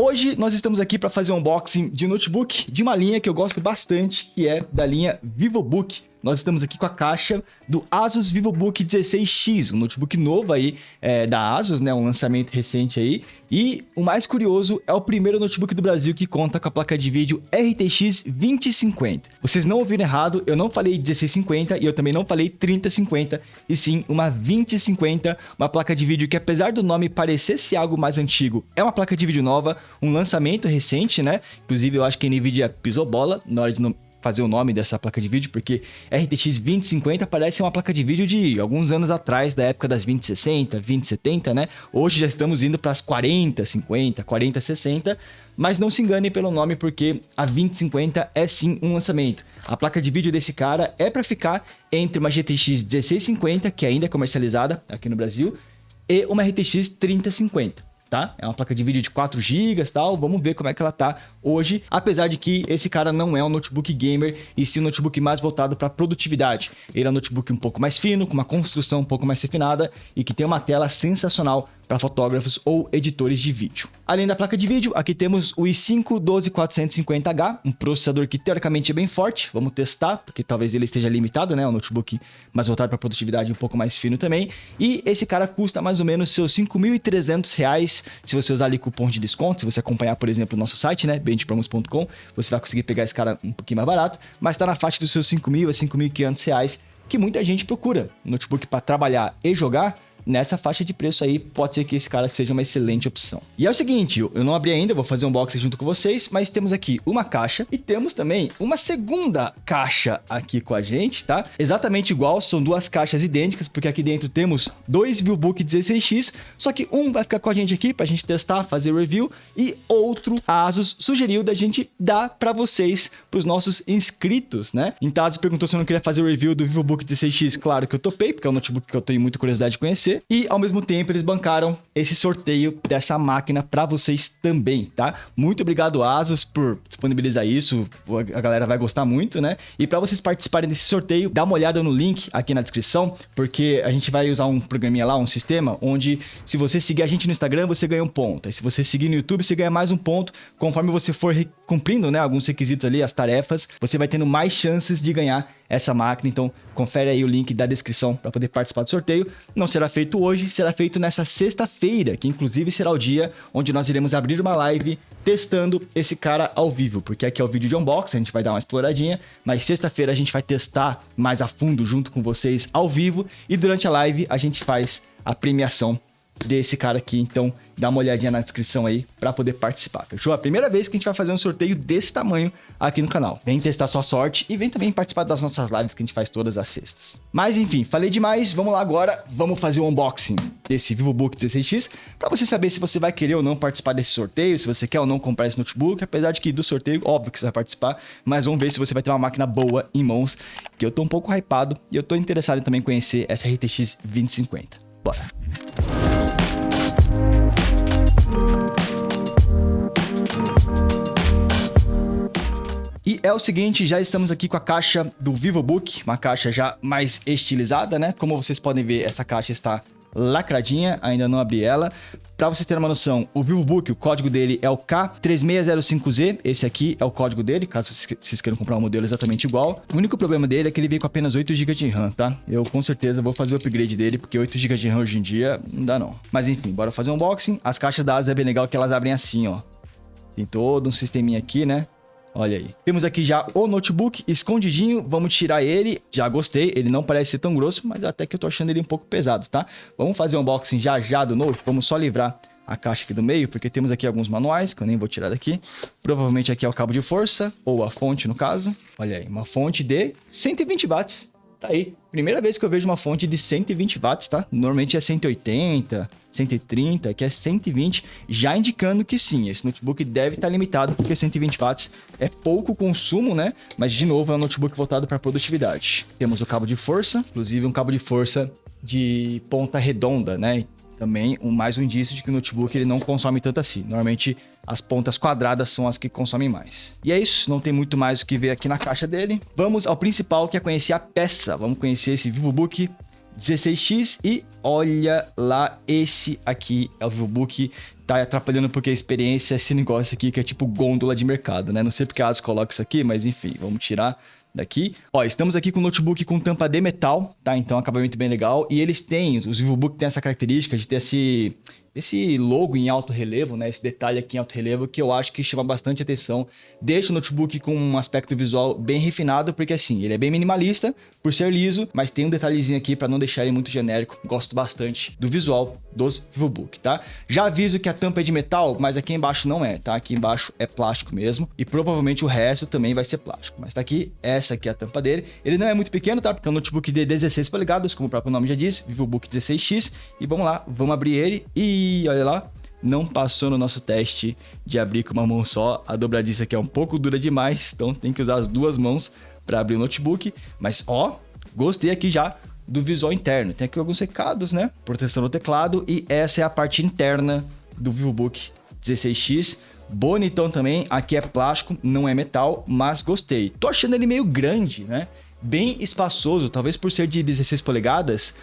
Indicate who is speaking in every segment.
Speaker 1: Hoje nós estamos aqui para fazer um unboxing de notebook de uma linha que eu gosto bastante, que é da linha VivoBook. Nós estamos aqui com a caixa do Asus VivoBook 16X, um notebook novo aí da Asus, né? Um lançamento recente aí. E o mais curioso é o primeiro notebook do Brasil que conta com a placa de vídeo RTX 2050. Vocês não ouviram errado, eu não falei 1650 e eu também não falei 3050, e sim uma 2050, uma placa de vídeo que, apesar do nome parecer ser algo mais antigo, é uma placa de vídeo nova, um lançamento recente, né? Inclusive eu acho que a Nvidia pisou bola na hora de fazer o nome dessa placa de vídeo, porque RTX 2050 parece ser uma placa de vídeo de alguns anos atrás, da época das 2060, 2070, né? Hoje já estamos indo para as 4050, 4060, mas não se enganem pelo nome, porque a 2050 é sim um lançamento. A placa de vídeo desse cara é para ficar entre uma GTX 1650, que ainda é comercializada aqui no Brasil, e uma RTX 3050. Tá? É uma placa de vídeo de 4 GB e tal, vamos ver como é que ela tá hoje, apesar de que esse cara não é um notebook gamer, e sim um notebook mais voltado para produtividade. Ele é um notebook um pouco mais fino, com uma construção um pouco mais refinada e que tem uma tela sensacional para fotógrafos ou editores de vídeo. Além da placa de vídeo, aqui temos o i5 12450H, um processador que teoricamente é bem forte, vamos testar, porque talvez ele esteja limitado, né? Um notebook mais voltado para produtividade, um pouco mais fino também. E esse cara custa mais ou menos seus R$ 5.300, se você usar ali cupom de desconto, se você acompanhar, por exemplo, o nosso site, né? benchpromos.com, você vai conseguir pegar esse cara um pouquinho mais barato, mas está na faixa dos seus R$ 5.000 a R$ 5.500, que muita gente procura. Notebook para trabalhar e jogar, nessa faixa de preço aí, pode ser que esse cara seja uma excelente opção. E é o seguinte, eu não abri ainda, vou fazer um unboxing junto com vocês, mas temos aqui uma caixa e temos também uma segunda caixa aqui com a gente, tá? Exatamente igual, são duas caixas idênticas, porque aqui dentro temos dois VivoBook 16X, só que um vai ficar com a gente aqui pra gente testar, fazer review, e outro a Asus sugeriu da gente dar pra vocês, pros nossos inscritos, né? Então a Asus perguntou se eu não queria fazer o review do VivoBook 16X, claro que eu topei, porque é um notebook que eu tenho muita curiosidade de conhecer. E ao mesmo tempo eles bancaram esse sorteio dessa máquina para vocês também, tá? Muito obrigado, Asus, por disponibilizar isso, a galera vai gostar muito, né? E para vocês participarem desse sorteio, dá uma olhada no link aqui na descrição, porque a gente vai usar um programinha lá, um sistema, onde se você seguir a gente no Instagram, você ganha um ponto. E se você seguir no YouTube, você ganha mais um ponto. Conforme você for cumprindo, né, alguns requisitos ali, as tarefas, você vai tendo mais chances de ganhar essa máquina. Então confere aí o link da descrição para poder participar do sorteio. Não será feito hoje, será feito nessa sexta-feira, que inclusive será o dia onde nós iremos abrir uma live testando esse cara ao vivo, porque aqui é o vídeo de unboxing, a gente vai dar uma exploradinha, mas sexta-feira a gente vai testar mais a fundo junto com vocês ao vivo, e durante a live a gente faz a premiação desse cara aqui. Então dá uma olhadinha na descrição aí para poder participar, fechou? A primeira vez que a gente vai fazer um sorteio desse tamanho aqui no canal. Vem testar sua sorte e vem também participar das nossas lives que a gente faz todas as sextas. Mas enfim, falei demais, vamos lá agora, vamos fazer o unboxing desse VivoBook 16X para você saber se você vai querer ou não participar desse sorteio, se você quer ou não comprar esse notebook, apesar de que do sorteio, óbvio que você vai participar, mas vamos ver se você vai ter uma máquina boa em mãos, que eu tô um pouco hypado e eu tô interessado em também conhecer essa RTX 2050. Bora! E é o seguinte, já estamos aqui com a caixa do VivoBook, uma caixa já mais estilizada, né? Como vocês podem ver, essa caixa está lacradinha, ainda não abri ela. Para você ter uma noção, o VivoBook, o código dele é o K3605Z, esse aqui é o código dele, caso vocês queiram comprar um modelo exatamente igual. O único problema dele é que ele vem com apenas 8 GB de RAM, tá? Eu com certeza vou fazer o upgrade dele, porque 8 GB de RAM hoje em dia não dá não. Mas enfim, bora fazer um unboxing. As caixas da Asus é bem legal que elas abrem assim, ó. Tem todo um sisteminha aqui, né? Olha aí. Temos aqui já o notebook escondidinho, vamos tirar ele. Já gostei, ele não parece ser tão grosso, mas até que eu tô achando ele um pouco pesado, tá? Vamos fazer um unboxing já do note, vamos só livrar a caixa aqui do meio, porque temos aqui alguns manuais, que eu nem vou tirar daqui. Provavelmente aqui é o cabo de força, ou a fonte no caso. Olha aí, uma fonte de 120 watts. Tá aí. Primeira vez que eu vejo uma fonte de 120 watts, tá? Normalmente é 180, 130, que é 120, já indicando que sim, esse notebook deve estar limitado, porque 120 watts é pouco consumo, né? Mas, de novo, é um notebook voltado para produtividade. Temos o cabo de força, inclusive um cabo de força de ponta redonda, né? Também mais um indício de que o notebook ele não consome tanto assim. Normalmente as pontas quadradas são as que consomem mais. E é isso, não tem muito mais o que ver aqui na caixa dele. Vamos ao principal, que é conhecer a peça. Vamos conhecer esse VivoBook 16X e olha lá, esse aqui é o VivoBook. Tá atrapalhando porque a experiência é esse negócio aqui que é tipo gôndola de mercado, né? Não sei porque a ASUS coloca isso aqui, mas enfim, vamos tirar daqui. Ó, estamos aqui com o notebook com tampa de metal, tá? Então, acabamento bem legal. E eles têm, os VivoBook têm essa característica de ter esse logo em alto relevo, né? Esse detalhe aqui em alto relevo que eu acho que chama bastante atenção. Deixa o notebook com um aspecto visual bem refinado, porque assim, ele é bem minimalista por ser liso, mas tem um detalhezinho aqui para não deixar ele muito genérico. Gosto bastante do visual dos VivoBook, tá? Já aviso que a tampa é de metal, mas aqui embaixo não é, tá? Aqui embaixo é plástico mesmo e provavelmente o resto também vai ser plástico. Mas tá aqui, essa aqui é a tampa dele. Ele não é muito pequeno, tá? Porque é um notebook de 16 polegadas, como o próprio nome já diz, VivoBook 16X. E vamos lá, vamos abrir ele e olha lá, não passou no nosso teste de abrir com uma mão só. A dobradiça aqui é um pouco dura demais, então tem que usar as duas mãos para abrir o notebook. Mas ó, gostei aqui já do visual interno. Tem aqui alguns recados, né? Proteção do teclado e essa é a parte interna do VivoBook 16X. Bonitão também, aqui é plástico, não é metal, mas gostei. Tô achando ele meio grande, né? Bem espaçoso, talvez por ser de 16 polegadas,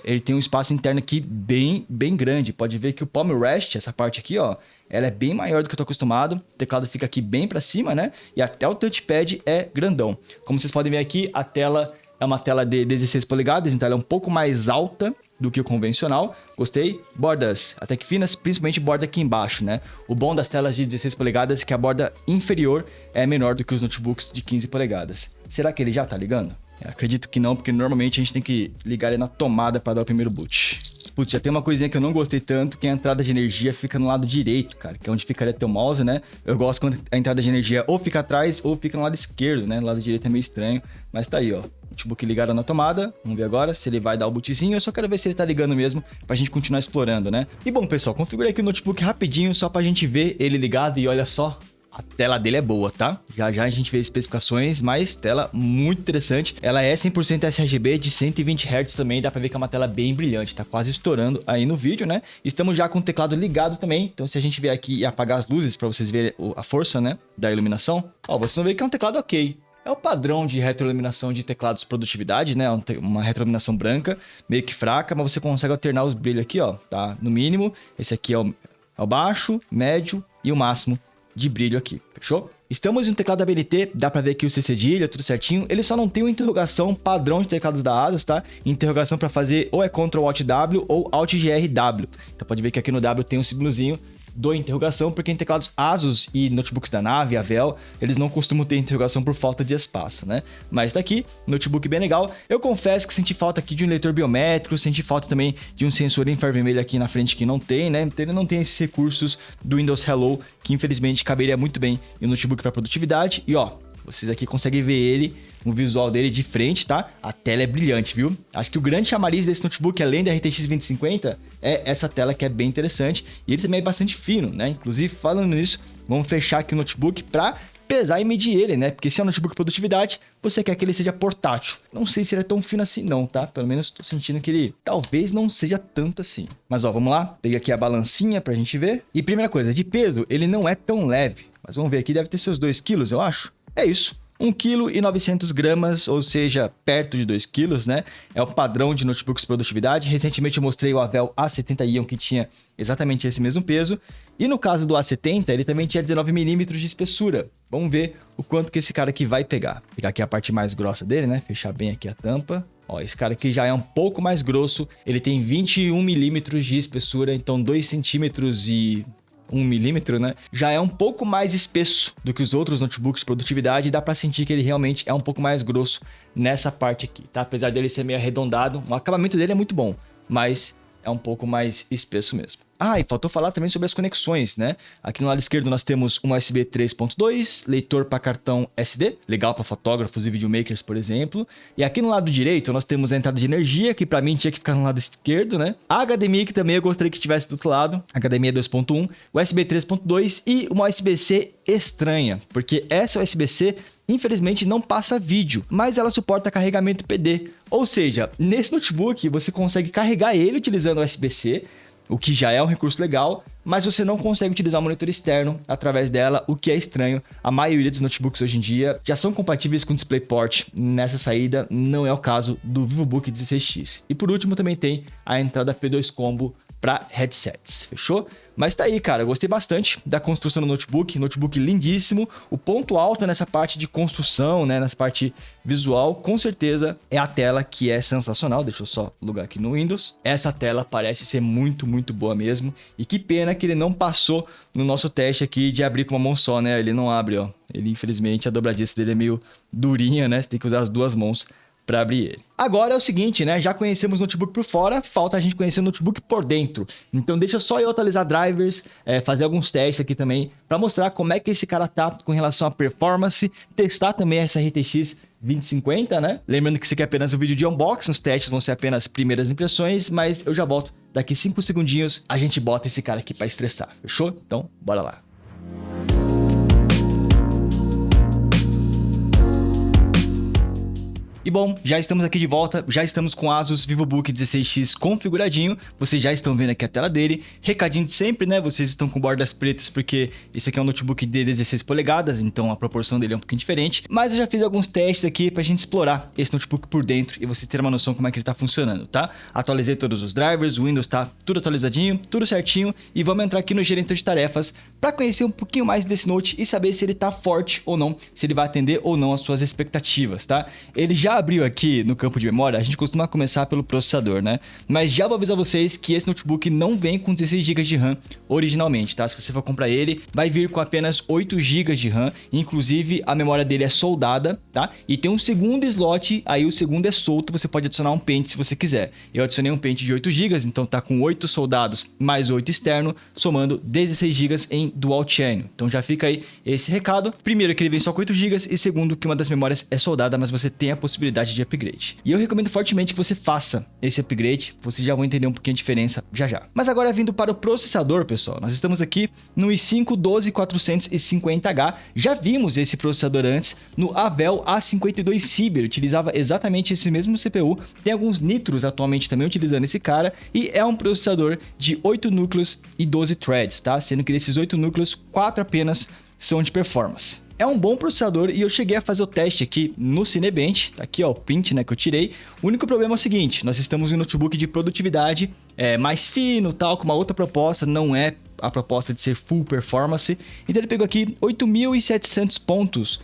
Speaker 1: ele tem um espaço interno aqui bem grande. Pode ver que o palm rest, essa parte aqui, ó, ela é bem maior do que eu tô acostumado. O teclado fica aqui bem para cima, né? E até o touchpad é grandão. Como vocês podem ver aqui, a tela é uma tela de 16 polegadas, então ela é um pouco mais alta do que o convencional. Gostei. Bordas até que finas, principalmente borda aqui embaixo, né? O bom das telas de 16 polegadas é que a borda inferior é menor do que os notebooks de 15 polegadas. Será que ele já tá ligando? Eu acredito que não, porque normalmente a gente tem que ligar ele na tomada para dar o primeiro boot. Putz, já tem uma coisinha que eu não gostei tanto, que a entrada de energia fica no lado direito, cara, que é onde ficaria teu mouse, né? Eu gosto quando a entrada de energia ou fica atrás ou fica no lado esquerdo, né? No lado direito é meio estranho, mas tá aí, ó. Notebook ligado na tomada, vamos ver agora se ele vai dar o bootzinho. Eu só quero ver se ele tá ligando mesmo, pra gente continuar explorando, né? E bom, pessoal, configurei aqui o notebook rapidinho, só pra gente ver ele ligado e olha só, a tela dele é boa, tá? Já a gente vê as especificações, mas tela muito interessante. Ela é 100% sRGB de 120 Hz também, dá pra ver que é uma tela bem brilhante, tá quase estourando aí no vídeo, né? Estamos já com o teclado ligado também, então se a gente vier aqui e apagar as luzes pra vocês verem a força, né, da iluminação, ó, vocês vão ver que é um teclado ok. É o padrão de retroiluminação de teclados produtividade, né? Uma retroiluminação branca, meio que fraca, mas você consegue alternar os brilhos aqui, ó, tá? No mínimo, esse aqui é o baixo, médio e o máximo de brilho aqui, fechou? Estamos em um teclado ABNT, dá pra ver aqui o C cedilha, tudo certinho. Ele só não tem uma interrogação padrão de teclados da ASUS, tá? Interrogação pra fazer ou é Ctrl Alt W ou Alt GR W. Então pode ver que aqui no W tem um símbolozinho do interrogação, porque em teclados ASUS e notebooks da Nave, Avel, eles não costumam ter interrogação por falta de espaço, né? Mas tá aqui, notebook bem legal. Eu confesso que senti falta aqui de um leitor biométrico, senti falta também de um sensor infravermelho aqui na frente que não tem, né? Então ele não tem esses recursos do Windows Hello, que infelizmente caberia muito bem em um notebook para produtividade. E ó, vocês aqui conseguem ver ele, o visual dele de frente, tá? A tela é brilhante, viu? Acho que o grande chamariz desse notebook, além da RTX 2050, é essa tela que é bem interessante. E ele também é bastante fino, né? Inclusive, falando nisso, vamos fechar aqui o notebook para pesar e medir ele, né? Porque se é um notebook de produtividade, você quer que ele seja portátil. Não sei se ele é tão fino assim não, tá? Pelo menos tô sentindo que ele talvez não seja tanto assim. Mas ó, vamos lá. Peguei aqui a balancinha pra gente ver. E primeira coisa, de peso, ele não é tão leve. Mas vamos ver aqui, deve ter seus 2 kg, eu acho. É isso. 1,9 kg, ou seja, perto de 2 kg, né? É o padrão de notebooks de produtividade. Recentemente eu mostrei o Avel A70 Ion, que tinha exatamente esse mesmo peso. E no caso do A70, ele também tinha 19 mm de espessura. Vamos ver o quanto que esse cara aqui vai pegar. Vou pegar aqui a parte mais grossa dele, né? Fechar bem aqui a tampa. Ó, esse cara aqui já é um pouco mais grosso. Ele tem 21 mm de espessura, então 2 centímetros e 1 milímetro, né? Já é um pouco mais espesso do que os outros notebooks de produtividade e dá pra sentir que ele realmente é um pouco mais grosso nessa parte aqui, tá? Apesar dele ser meio arredondado, o acabamento dele é muito bom, mas é um pouco mais espesso mesmo. Ah, e faltou falar também sobre as conexões, né? Aqui no lado esquerdo nós temos um USB 3.2, leitor para cartão SD, legal para fotógrafos e videomakers, por exemplo. E aqui no lado direito nós temos a entrada de energia, que para mim tinha que ficar no lado esquerdo, né? A HDMI, que também eu gostaria que tivesse do outro lado, HDMI 2.1, USB 3.2 e uma USB-C estranha, porque essa USB-C infelizmente não passa vídeo, mas ela suporta carregamento PD. Ou seja, nesse notebook você consegue carregar ele utilizando o USB-C, o que já é um recurso legal, mas você não consegue utilizar o monitor externo através dela, o que é estranho. A maioria dos notebooks hoje em dia já são compatíveis com DisplayPort nessa saída, não é o caso do VivoBook 16X. E por último também tem a entrada P2 Combo para headsets, fechou? Mas tá aí, cara, eu gostei bastante da construção do notebook lindíssimo. O ponto alto nessa parte de construção, né, nessa parte visual, com certeza é a tela, que é sensacional. Deixa eu só lugar aqui no Windows. Essa tela parece ser muito, muito boa mesmo. E que pena que ele não passou no nosso teste aqui de abrir com uma mão só, né? Ele não abre, ó. Ele, infelizmente, a dobradiça dele é meio durinha, né? Você tem que usar as duas mãos para abrir ele. Agora é o seguinte, né? Já conhecemos o notebook por fora, falta a gente conhecer o notebook por dentro. Então deixa só eu atualizar drivers, fazer alguns testes aqui também, para mostrar como é que esse cara tá com relação à performance, testar também essa RTX 2050, né? Lembrando que isso aqui é apenas um vídeo de unboxing, os testes vão ser apenas primeiras impressões, mas eu já volto daqui 5 segundinhos, a gente bota esse cara aqui para estressar, fechou? Então, bora lá. E bom, já estamos aqui de volta, já estamos com o Asus VivoBook 16X configuradinho, vocês já estão vendo aqui a tela dele, recadinho de sempre, né, vocês estão com bordas pretas porque esse aqui é um notebook de 16 polegadas, então a proporção dele é um pouquinho diferente, mas eu já fiz alguns testes aqui pra gente explorar esse notebook por dentro e vocês terem uma noção como é que ele tá funcionando, tá? Atualizei todos os drivers, o Windows tá tudo atualizadinho, tudo certinho, e vamos entrar aqui no gerenciador de tarefas para conhecer um pouquinho mais desse note e saber se ele tá forte ou não, se ele vai atender ou não as suas expectativas, tá? Ele já abriu aqui no campo de memória, a gente costuma começar pelo processador, né? Mas já vou avisar vocês que esse notebook não vem com 16 GB de RAM originalmente, tá? Se você for comprar ele, vai vir com apenas 8 GB de RAM, inclusive a memória dele é soldada, tá? E tem um segundo slot, aí o segundo é solto, você pode adicionar um pente se você quiser. Eu adicionei um pente de 8 GB, então tá com 8 soldados mais 8 externo, somando 16 GB em dual channel. Então já fica aí esse recado. Primeiro que ele vem só com 8 GB e segundo que uma das memórias é soldada, mas você tem a possibilidade de upgrade. E eu recomendo fortemente que você faça esse upgrade, vocês já vão entender um pouquinho a diferença já já. Mas agora vindo para o processador, pessoal, nós estamos aqui no i5 12450H, já vimos esse processador antes no Avel A52 Cyber, utilizava exatamente esse mesmo CPU, tem alguns Nitros atualmente também utilizando esse cara, e é um processador de 8 núcleos e 12 threads, tá? Sendo que desses 8 núcleos, 4 apenas são de performance. É um bom processador e eu cheguei a fazer o teste aqui no Cinebench, tá aqui ó, o print, né, que eu tirei. O único problema é o seguinte, nós estamos em um notebook de produtividade mais fino, tal, com uma outra proposta, não é a proposta de ser full performance. Então ele pegou aqui 8.700 pontos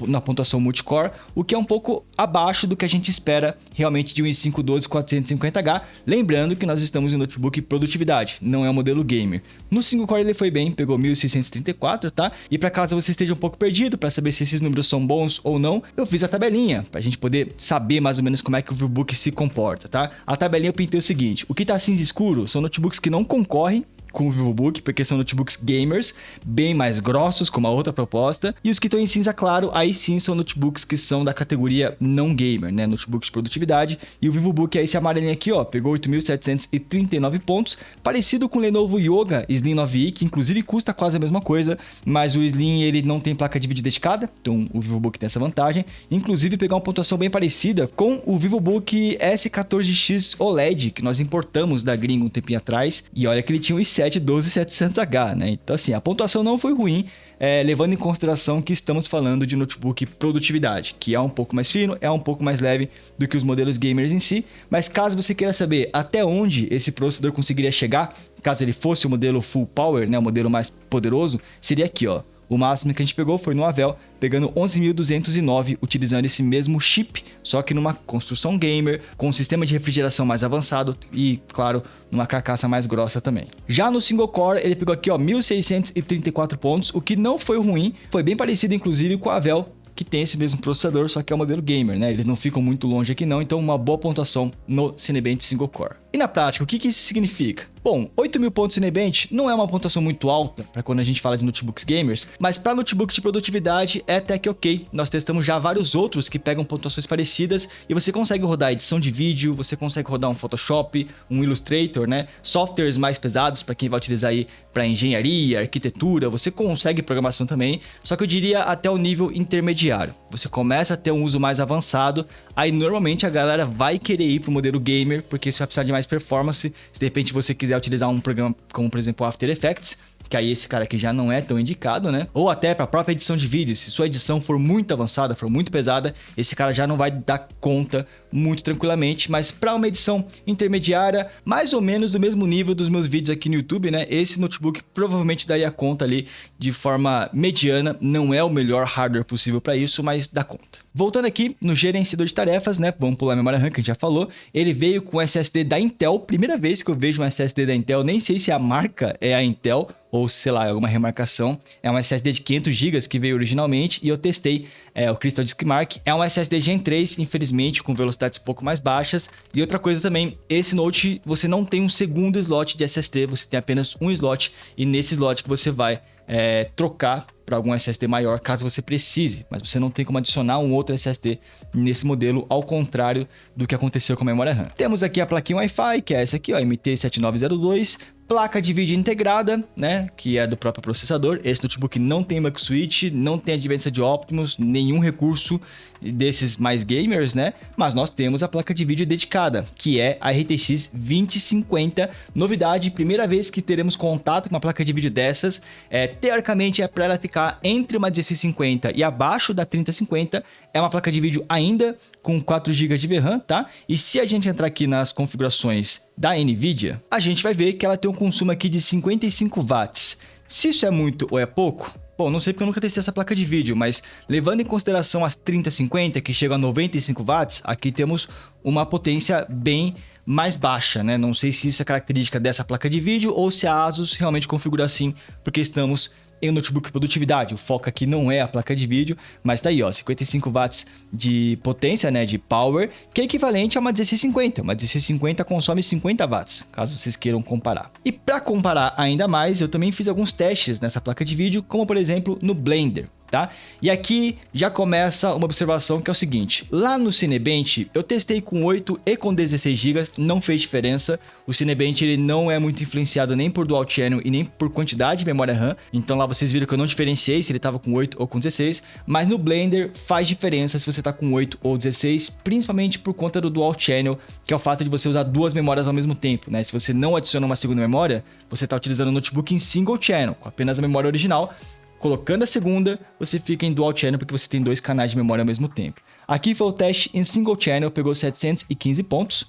Speaker 1: na pontuação multicore, o que é um pouco abaixo do que a gente espera realmente de um i5 12450H, lembrando que nós estamos em notebook produtividade, não é um modelo gamer. No single core ele foi bem, pegou 1634, tá? E para caso você esteja um pouco perdido para saber se esses números são bons ou não, eu fiz a tabelinha pra gente poder saber mais ou menos como é que o VivoBook se comporta, tá? A tabelinha eu pintei o seguinte, o que tá cinza escuro são notebooks que não concorrem com o VivoBook, porque são notebooks gamers, bem mais grossos, com uma outra proposta, e os que estão em cinza claro, aí sim são notebooks que são da categoria não gamer, né, notebooks de produtividade, e o VivoBook é esse amarelinho aqui, ó, pegou 8.739 pontos, parecido com o Lenovo Yoga Slim 9i, que inclusive custa quase a mesma coisa, mas o Slim ele não tem placa de vídeo dedicada, então o VivoBook tem essa vantagem, inclusive pegar uma pontuação bem parecida com o VivoBook S14X OLED, que nós importamos da gringa um tempinho atrás, e olha que ele tinha o i7 12700H, né? Então assim, a pontuação não foi ruim, levando em consideração que estamos falando de notebook produtividade, que é um pouco mais fino, é um pouco mais leve do que os modelos gamers em si, mas caso você queira saber até onde esse processador conseguiria chegar, caso ele fosse o modelo full power, né, o modelo mais poderoso, seria aqui, ó. O máximo que a gente pegou foi no Avel, pegando 11.209, utilizando esse mesmo chip, só que numa construção gamer, com um sistema de refrigeração mais avançado e, claro, numa carcaça mais grossa também. Já no single core, ele pegou aqui, ó, 1.634 pontos, o que não foi ruim, foi bem parecido, inclusive, com o Avel, que tem esse mesmo processador, só que é o modelo gamer, né? Eles não ficam muito longe aqui não, então uma boa pontuação no Cinebench Single Core. E na prática, o que isso significa? Bom, 8.000 pontos Cinebench não é uma pontuação muito alta para quando a gente fala de notebooks gamers, mas para notebook de produtividade é até que ok. Nós testamos já vários outros que pegam pontuações parecidas e você consegue rodar edição de vídeo, você consegue rodar um Photoshop, um Illustrator, né? Softwares mais pesados para quem vai utilizar aí para engenharia, arquitetura, você consegue programação também, só que eu diria até o nível intermediário. Você começa a ter um uso mais avançado, aí normalmente a galera vai querer ir para o modelo gamer, porque você vai precisar de mais performance. Se de repente você quiser quiser utilizar um programa como, por exemplo, o After Effects, que aí esse cara aqui já não é tão indicado, né? Ou até para a própria edição de vídeo, se sua edição for muito avançada, for muito pesada, esse cara já não vai dar conta muito tranquilamente, mas para uma edição intermediária, mais ou menos do mesmo nível dos meus vídeos aqui no YouTube, né? Esse notebook provavelmente daria conta ali de forma mediana, não é o melhor hardware possível para isso, mas dá conta. Voltando aqui no gerenciador de tarefas, né? Vamos pular a memória RAM que a gente já falou. Ele veio com SSD da Intel, primeira vez que eu vejo um SSD da Intel, nem sei se a marca é a Intel ou, sei lá, alguma remarcação. É um SSD de 500 GB que veio originalmente e eu testei o Crystal Disk Mark. É um SSD Gen 3, infelizmente, com velocidades um pouco mais baixas. E outra coisa também, esse Note você não tem um segundo slot de SSD, você tem apenas um slot e nesse slot que você vai trocar para algum SSD maior caso você precise, mas você não tem como adicionar um outro SSD nesse modelo, ao contrário do que aconteceu com a memória RAM. Temos aqui a plaquinha Wi-Fi, que é essa aqui, ó, MT7902, placa de vídeo integrada, né, que é do próprio processador. Esse notebook não tem Mux Switch, não tem advência de Optimus, nenhum recurso desses mais gamers, né, mas nós temos a placa de vídeo dedicada, que é a RTX 2050, novidade, primeira vez que teremos contato com uma placa de vídeo dessas. Teoricamente é para ela ficar entre uma 1650 e abaixo da 3050, é uma placa de vídeo ainda com 4 GB de VRAM, tá? E se a gente entrar aqui nas configurações da NVIDIA, a gente vai ver que ela tem um consumo aqui de 55 watts. Se isso é muito ou é pouco? Bom, não sei porque eu nunca testei essa placa de vídeo, mas levando em consideração as 3050, que chegam a 95 watts, aqui temos uma potência bem mais baixa, né? Não sei se isso é característica dessa placa de vídeo ou se a Asus realmente configura assim, porque estamos em um notebook de produtividade. O foco aqui não é a placa de vídeo, mas tá aí, ó, 55 watts de potência, né, de power, que é equivalente a uma 1650. Uma 1650 consome 50 watts, caso vocês queiram comparar. E para comparar ainda mais, eu também fiz alguns testes nessa placa de vídeo, como por exemplo no Blender. Tá? E aqui já começa uma observação que é o seguinte, lá no Cinebench eu testei com 8 e com 16 GB, não fez diferença. O Cinebench ele não é muito influenciado nem por Dual Channel e nem por quantidade de memória RAM, então lá vocês viram que eu não diferenciei se ele estava com 8 ou com 16, mas no Blender faz diferença se você está com 8 ou 16, principalmente por conta do Dual Channel, que é o fato de você usar duas memórias ao mesmo tempo, né? Se você não adiciona uma segunda memória, você está utilizando o notebook em single channel, com apenas a memória original. Colocando a segunda, você fica em dual channel porque você tem dois canais de memória ao mesmo tempo. Aqui foi o teste em single channel, pegou 715 pontos.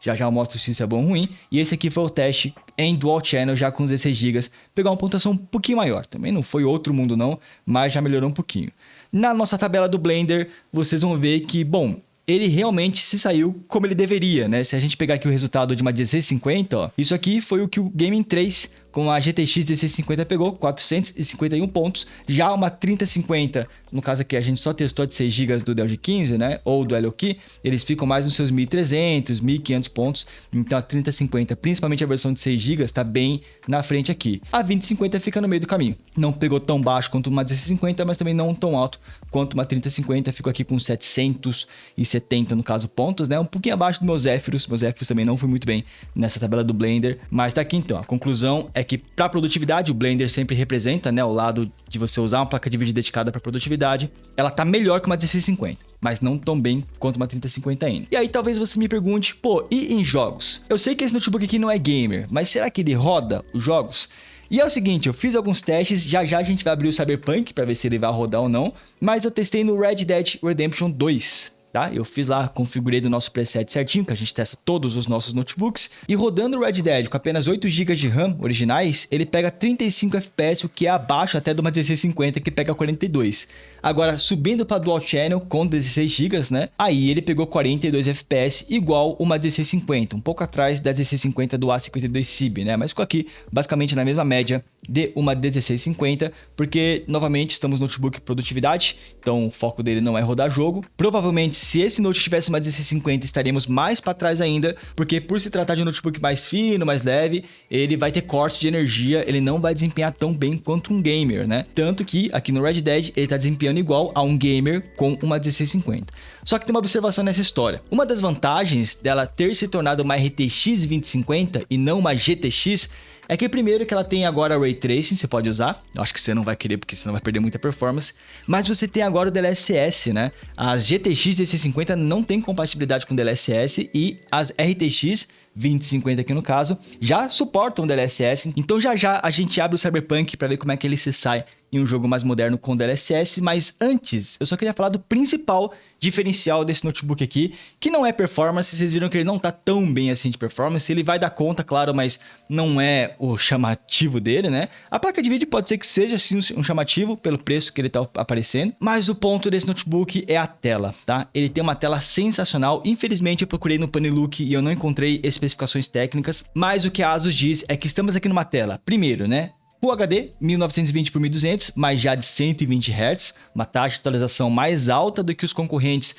Speaker 1: Já eu mostro se isso é bom ou ruim. E esse aqui foi o teste em dual channel, já com 16 GB. Pegou uma pontuação um pouquinho maior. Também não foi outro mundo não, mas já melhorou um pouquinho. Na nossa tabela do Blender, vocês vão ver que, bom, ele realmente se saiu como ele deveria, né? Se a gente pegar aqui o resultado de uma 1650, ó, isso aqui foi o que o Gaming 3 com a GTX 1650 pegou, 451 pontos. Já uma 3050, no caso aqui a gente só testou de 6 GB do Dell G15, né? Ou do Helio Key, eles ficam mais nos seus 1300, 1500 pontos. Então a 3050, principalmente a versão de 6 GB, está bem na frente aqui. A 2050 fica no meio do caminho. Não pegou tão baixo quanto uma 1650, mas também não tão alto quanto uma 3050. Ficou aqui com 770, no caso, pontos, né? Um pouquinho abaixo do meus Zephyrus. Meus Zephyrus também não foi muito bem nessa tabela do Blender. Mas tá aqui então, a conclusão é que para produtividade o Blender sempre representa, né, o lado de você usar uma placa de vídeo dedicada para produtividade. Ela tá melhor que uma 1650, mas não tão bem quanto uma 3050 ainda. E aí talvez você me pergunte, pô, e em jogos? Eu sei que esse notebook aqui não é gamer, mas será que ele roda os jogos? E é o seguinte, eu fiz alguns testes, já a gente vai abrir o Cyberpunk para ver se ele vai rodar ou não, mas eu testei no Red Dead Redemption 2. Tá? Eu fiz lá, configurei do nosso preset certinho, que a gente testa todos os nossos notebooks. E rodando o Red Dead com apenas 8 GB de RAM originais, ele pega 35 FPS, o que é abaixo até de uma 1650 que pega 42. Agora, subindo para Dual Channel com 16 GB, né? Aí ele pegou 42 FPS igual uma 1650, um pouco atrás da 1650 do A52 Cib, né? Mas ficou aqui basicamente na mesma média de uma 1650, porque novamente estamos no notebook produtividade, então o foco dele não é rodar jogo. Provavelmente se esse Note tivesse uma 1650 estaríamos mais para trás ainda, porque por se tratar de um notebook mais fino, mais leve, ele vai ter corte de energia, ele não vai desempenhar tão bem quanto um gamer, né? Tanto que aqui no Red Dead ele está desempenhando igual a um gamer com uma 1650. Só que tem uma observação nessa história. Uma das vantagens dela ter se tornado uma RTX 2050 e não uma GTX é que primeiro que ela tem agora Ray Tracing, você pode usar. Eu acho que você não vai querer porque senão vai perder muita performance. Mas você tem agora o DLSS, né? As GTX 1650 não tem compatibilidade com DLSS e as RTX 2050 aqui no caso, já suportam DLSS, então já a gente abre o Cyberpunk para ver como é que ele se sai em um jogo mais moderno com DLSS, mas antes eu só queria falar do principal diferencial desse notebook aqui, que não é performance. Vocês viram que ele não tá tão bem assim de performance, ele vai dar conta, claro, mas não é o chamativo dele, né? A placa de vídeo pode ser que seja sim um chamativo pelo preço que ele tá aparecendo, mas o ponto desse notebook é a tela, tá? Ele tem uma tela sensacional. Infelizmente eu procurei no Panilook e eu não encontrei especificações técnicas, mas o que a ASUS diz é que estamos aqui numa tela, primeiro, né? Full HD 1920 por 1200, mas já de 120 Hz, uma taxa de atualização mais alta do que os concorrentes,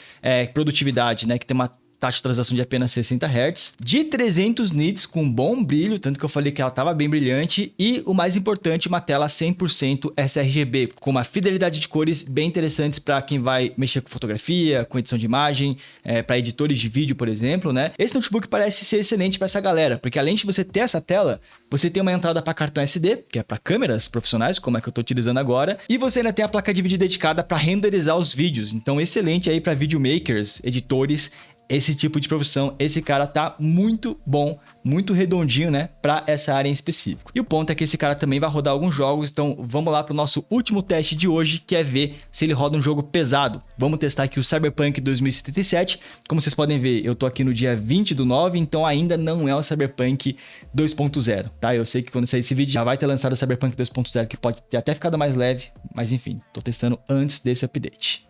Speaker 1: produtividade, né, que tem uma taxa de atualização de apenas 60 Hz, de 300 nits com bom brilho, tanto que eu falei que ela estava bem brilhante, e o mais importante, uma tela 100% sRGB, com uma fidelidade de cores bem interessantes para quem vai mexer com fotografia, com edição de imagem, para editores de vídeo, por exemplo, né? Esse notebook parece ser excelente para essa galera, porque além de você ter essa tela, você tem uma entrada para cartão SD, que é para câmeras profissionais, como é que eu estou utilizando agora, e você ainda tem a placa de vídeo dedicada para renderizar os vídeos, então excelente aí para videomakers, editores, esse tipo de profissão. Esse cara tá muito bom, muito redondinho, né, para essa área em específico. E o ponto é que esse cara também vai rodar alguns jogos, então vamos lá pro nosso último teste de hoje, que é ver se ele roda um jogo pesado. Vamos testar aqui o Cyberpunk 2077. Como vocês podem ver, eu tô aqui no dia 20/9, então ainda não é o Cyberpunk 2.0, tá? Eu sei que quando sair esse vídeo já vai ter lançado o Cyberpunk 2.0, que pode ter até ficado mais leve, mas enfim, tô testando antes desse update.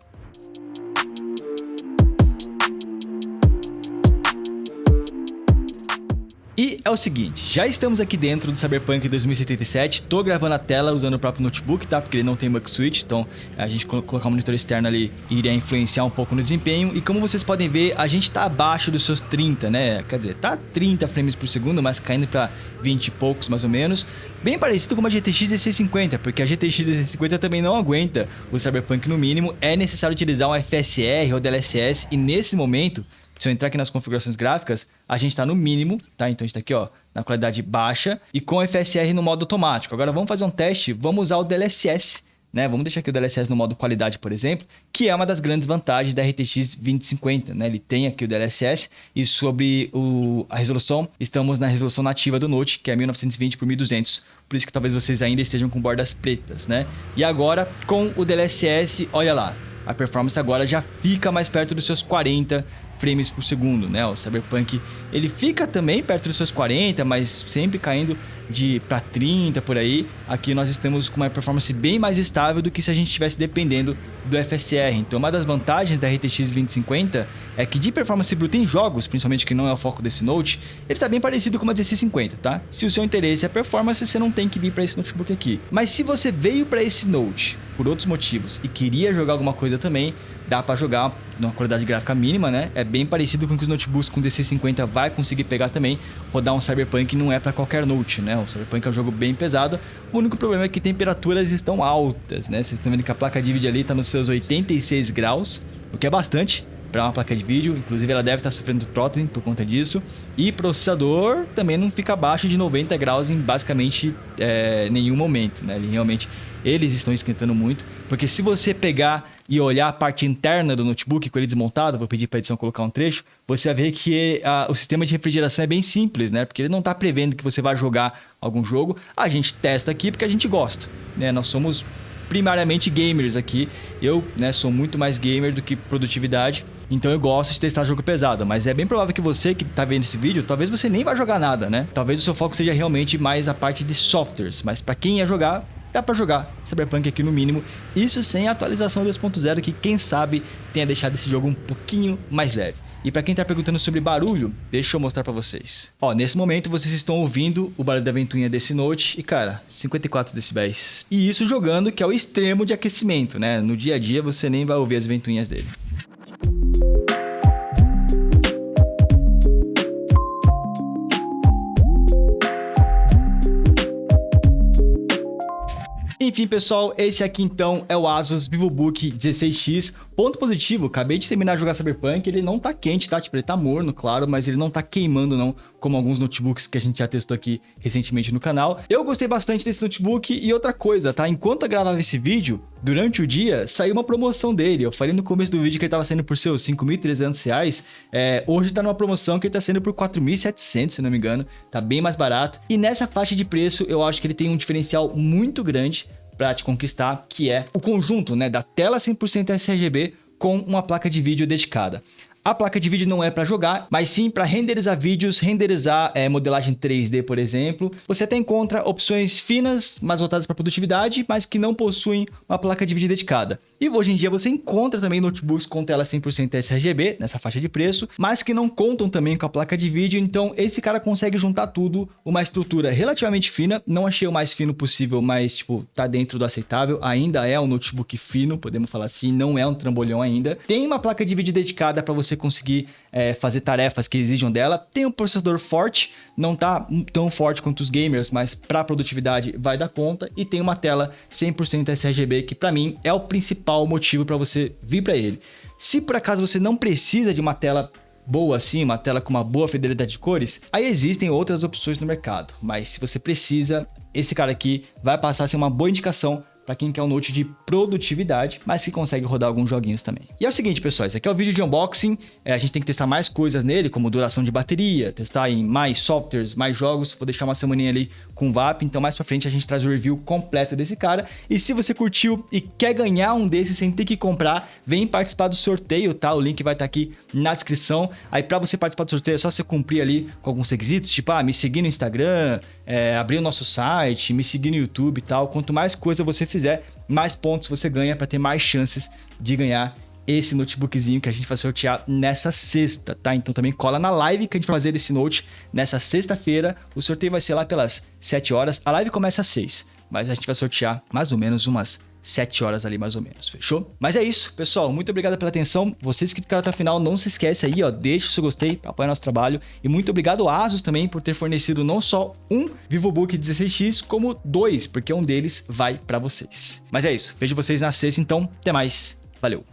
Speaker 1: E é o seguinte, já estamos aqui dentro do Cyberpunk 2077, tô gravando a tela usando o próprio notebook, tá? Porque ele não tem mux switch, então a gente colocar um monitor externo ali iria influenciar um pouco no desempenho. E como vocês podem ver, a gente tá abaixo dos seus 30, né? Quer dizer, tá 30 frames por segundo, mas caindo para 20 e poucos mais ou menos. Bem parecido com uma GTX 1650, porque a GTX 1650 também não aguenta o Cyberpunk no mínimo. É necessário utilizar um FSR ou DLSS e nesse momento, se eu entrar aqui nas configurações gráficas, a gente está no mínimo, tá? Então a gente tá aqui, ó, na qualidade baixa e com FSR no modo automático. Agora vamos fazer um teste, vamos usar o DLSS, né? Vamos deixar aqui o DLSS no modo qualidade, por exemplo, que é uma das grandes vantagens da RTX 2050, né? Ele tem aqui o DLSS e sobre a resolução, estamos na resolução nativa do Note, que é 1920 por 1200. Por isso que talvez vocês ainda estejam com bordas pretas, né? E agora, com o DLSS, olha lá, a performance agora já fica mais perto dos seus 40 frames por segundo, né? O Cyberpunk, ele fica também perto dos seus 40, mas sempre caindo para 30 por aí. Aqui nós estamos com uma performance bem mais estável do que se a gente estivesse dependendo do FSR. Então uma das vantagens da RTX 2050 é que de performance bruta em jogos, principalmente que não é o foco desse Note, ele está bem parecido com uma 1650, tá? Se o seu interesse é performance, você não tem que vir para esse notebook aqui. Mas se você veio para esse Note por outros motivos e queria jogar alguma coisa também, dá para jogar numa qualidade gráfica mínima, né? É bem parecido com o que os notebooks com 1650 vai conseguir pegar também. Rodar um Cyberpunk não é para qualquer Note, né? O Cyberpunk é um jogo bem pesado. O único problema é que temperaturas estão altas, né? Vocês estão vendo que a placa de vídeo ali está nos seus 86 graus, o que é bastante para uma placa de vídeo. Inclusive ela deve estar sofrendo throttling por conta disso. E processador também não fica abaixo de 90 graus em basicamente nenhum momento, né? Eles estão esquentando muito, porque se você pegar e olhar a parte interna do notebook com ele desmontado, vou pedir para a edição colocar um trecho, você vai ver que o sistema de refrigeração é bem simples, né? Porque ele não está prevendo que você vai jogar algum jogo. A gente testa aqui porque a gente gosta, né? Nós somos primariamente gamers aqui. Eu, né, sou muito mais gamer do que produtividade. Então eu gosto de testar jogo pesado, mas é bem provável que você que tá vendo esse vídeo, talvez você nem vai jogar nada, né? Talvez o seu foco seja realmente mais a parte de softwares, mas para quem ia jogar, dá pra jogar Cyberpunk aqui no mínimo. Isso sem a atualização 2.0, que quem sabe tenha deixado esse jogo um pouquinho mais leve. E pra quem tá perguntando sobre barulho, deixa eu mostrar pra vocês. Ó, nesse momento vocês estão ouvindo o barulho da ventoinha desse Note e, cara, 54 decibéis. E isso jogando, que é o extremo de aquecimento, né? No dia a dia você nem vai ouvir as ventoinhas dele. Enfim, pessoal, esse aqui então é o Asus VivoBook 16X, Ponto positivo, acabei de terminar de jogar Cyberpunk, ele não tá quente, tá? Tipo, ele tá morno, claro, mas ele não tá queimando não, como alguns notebooks que a gente já testou aqui recentemente no canal. Eu gostei bastante desse notebook e outra coisa, tá? Enquanto eu gravava esse vídeo, durante o dia, saiu uma promoção dele. Eu falei no começo do vídeo que ele tava saindo por seus R$5.300. Hoje tá numa promoção que ele tá saindo por R$4.700, se não me engano. Tá bem mais barato. E nessa faixa de preço, eu acho que ele tem um diferencial muito grande para te conquistar, que é o conjunto, né, da tela 100% sRGB com uma placa de vídeo dedicada. A placa de vídeo não é para jogar, mas sim para renderizar vídeos, renderizar modelagem 3D, por exemplo. Você até encontra opções finas, mais voltadas para produtividade, mas que não possuem uma placa de vídeo dedicada. E hoje em dia você encontra também notebooks com tela 100% sRGB, nessa faixa de preço, mas que não contam também com a placa de vídeo, então esse cara consegue juntar tudo, uma estrutura relativamente fina. Não achei o mais fino possível, mas tipo, tá dentro do aceitável. Ainda é um notebook fino, podemos falar assim, não é um trambolhão ainda. Tem uma placa de vídeo dedicada para você conseguir fazer tarefas que exijam dela. Tem um processador forte, não tá tão forte quanto os gamers, mas para produtividade vai dar conta. E tem uma tela 100% sRGB, que para mim é o principal motivo para você vir para ele. Se por acaso você não precisa de uma tela boa assim, uma tela com uma boa fidelidade de cores, aí existem outras opções no mercado. Mas se você precisa, esse cara aqui vai passar a ser uma boa indicação para quem quer um note de produtividade, mas que consegue rodar alguns joguinhos também. E é o seguinte, pessoal, esse aqui é o vídeo de unboxing. A gente tem que testar mais coisas nele, como duração de bateria, testar em mais softwares, mais jogos. Vou deixar uma semaninha ali com o VAP, então mais pra frente a gente traz o review completo desse cara. E se você curtiu e quer ganhar um desses sem ter que comprar, vem participar do sorteio, tá? O link vai estar aqui na descrição. Aí pra você participar do sorteio é só você cumprir ali com alguns requisitos, tipo, me seguir no Instagram, abrir o nosso site, me seguir no YouTube e tal. Quanto mais coisa você fizer, mais pontos você ganha para ter mais chances de ganhar esse notebookzinho que a gente vai sortear nessa sexta, tá? Então também cola na live que a gente vai fazer desse note nessa sexta-feira. O sorteio vai ser lá pelas 7 horas. A live começa às 6, mas a gente vai sortear mais ou menos umas 7 horas ali mais ou menos, fechou? Mas é isso, pessoal, muito obrigado pela atenção. Vocês que ficaram até o final, não se esquece aí, ó, deixa o seu gostei, apoia nosso trabalho. E muito obrigado ao Asus também por ter fornecido não só um VivoBook 16X, como 2, porque um deles vai pra vocês. Mas é isso, vejo vocês na sexta então, até mais, valeu!